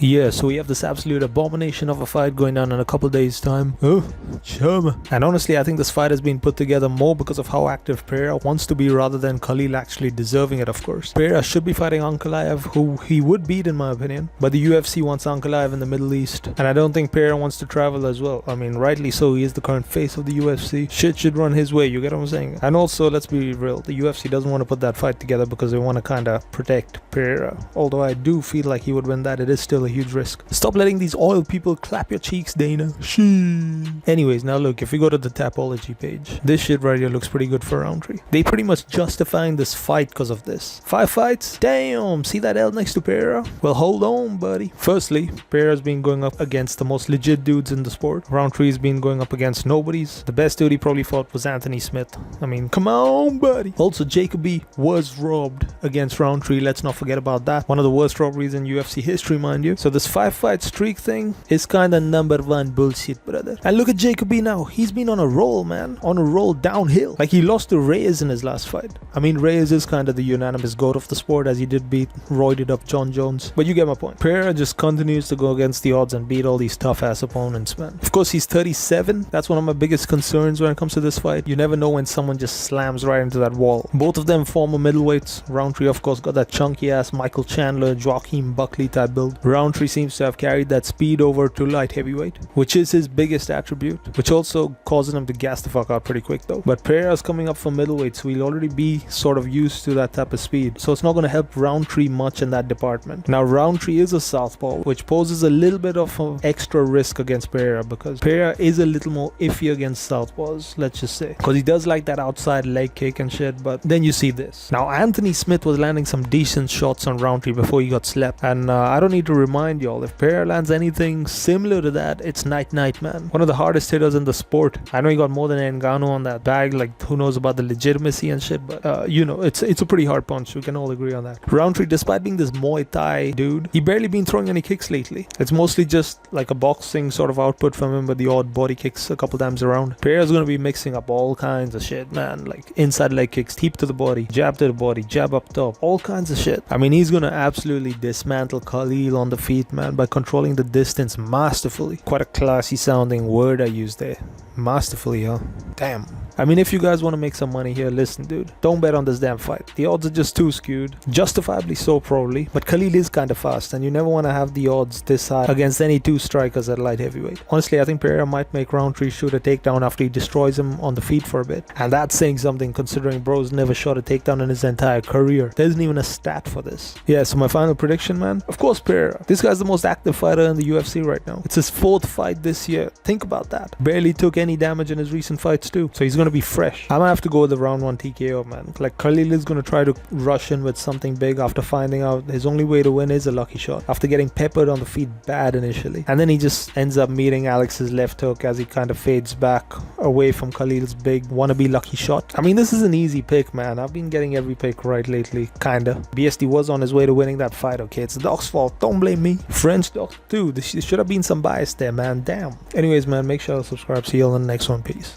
Yeah, so we have this absolute abomination of a fight going on in a couple days time. Oh, chum. And honestly, I think this fight has been put together more because of how active Pereira wants to be rather than Khalil actually deserving it, of course. Pereira should be fighting Ankalaev, who he would beat in my opinion, but the UFC wants Ankalaev in the Middle East, and I don't think Pereira wants to travel as well. I mean, rightly so, he is the current face of the UFC. Shit should run his way, you get what I'm saying? And also, let's be real, the UFC doesn't want to put that fight together because they want to kind of protect Pereira. Although I do feel like he would win that, it is still a huge risk. Stop letting these oil people clap your cheeks, Dana. Shee. Anyways, now look, if we go to the Tapology page, this shit right here looks pretty good for Rountree. They pretty much justifying this fight because of this. 5 fights? Damn, see that L next to Pereira? Well, hold on, buddy. Firstly, Pereira's been going up against the most legit dudes in the sport. Rountree's been going up against nobodies. The best dude he probably fought was Anthony Smith. I mean, come on, buddy. Also, Jacoby was robbed against Rountree. Let's not forget about that. One of the worst robberies in UFC history, mind you. So this 5-fight streak thing is kinda number one bullshit, brother. And look at Jacoby now. He's been on a roll, man. On a roll downhill. Like, he lost to Reyes in his last fight. I mean, Reyes is kinda the unanimous GOAT of the sport, as he did beat roided up John Jones. But you get my point. Pereira just continues to go against the odds and beat all these tough ass opponents, man. Of course, he's 37. That's one of my biggest concerns when it comes to this fight. You never know when someone just slams right into that wall. Both of them former middleweights. Rountree, of course, got that chunky ass Michael Chandler, Joaquin, Buckley type build. Rountree seems to have carried that speed over to light heavyweight, which is his biggest attribute, which also causes him to gas the fuck out pretty quick though. But Pereira's coming up from middleweight, so he'll already be sort of used to that type of speed, so it's not going to help Rountree much in that department. Now, Rountree is a southpaw, which poses a little bit of an extra risk against Pereira, because Pereira is a little more iffy against southpaws, let's just say, because he does like that outside leg kick and shit. But then you see this. Now, Anthony Smith was landing some decent shots on Rountree before he got slept, and I don't need to remind y'all, if Pereira lands anything similar to that, it's night, man. One of the hardest hitters in the sport. I know he got more than Ngannou on that bag, like who knows about the legitimacy and shit, but you know, it's a pretty hard punch. We can all agree on that. Rountree, despite being this Muay Thai dude, he barely been throwing any kicks lately. It's mostly just like a boxing sort of output from him with the odd body kicks a couple times around. Pereira's gonna be mixing up all kinds of shit, man, like inside leg kicks, teep to the body, jab up top, all kinds of shit. I mean, he's gonna absolutely dismantle Khalil on the feet, man, by controlling the distance masterfully. Quite a classy sounding word I used there. Masterfully, huh? Damn. I mean, if you guys want to make some money here, listen, dude, don't bet on this damn fight. The odds are just too skewed. Justifiably so, probably. But Khalil is kind of fast, and you never want to have the odds this high against any two strikers at light heavyweight. Honestly, I think Pereira might make Rountree shoot a takedown after he destroys him on the feet for a bit. And that's saying something, considering bro's never shot a takedown in his entire career. There isn't even a stat for this. Yeah, so my final prediction, man. Of course, Pereira. This guy's the most active fighter in the UFC right now. It's his 4th fight this year. Think about that. Barely took any damage in his recent fights too. So he's gonna be fresh. I'm gonna have to go with the round 1 TKO, man. Like, Khalil is gonna try to rush in with something big after finding out his only way to win is a lucky shot, after getting peppered on the feet bad initially, and then he just ends up meeting Alex's left hook as he kind of fades back away from Khalil's big wannabe lucky shot. I mean, this is an easy pick, man. I've been getting every pick right lately, kinda. BSD was on his way to winning that fight, okay? It's the dog's fault, don't blame me. French dog too. There should have been some bias there, man. Damn. Anyways, man, make sure to subscribe. See you on the next one. Peace.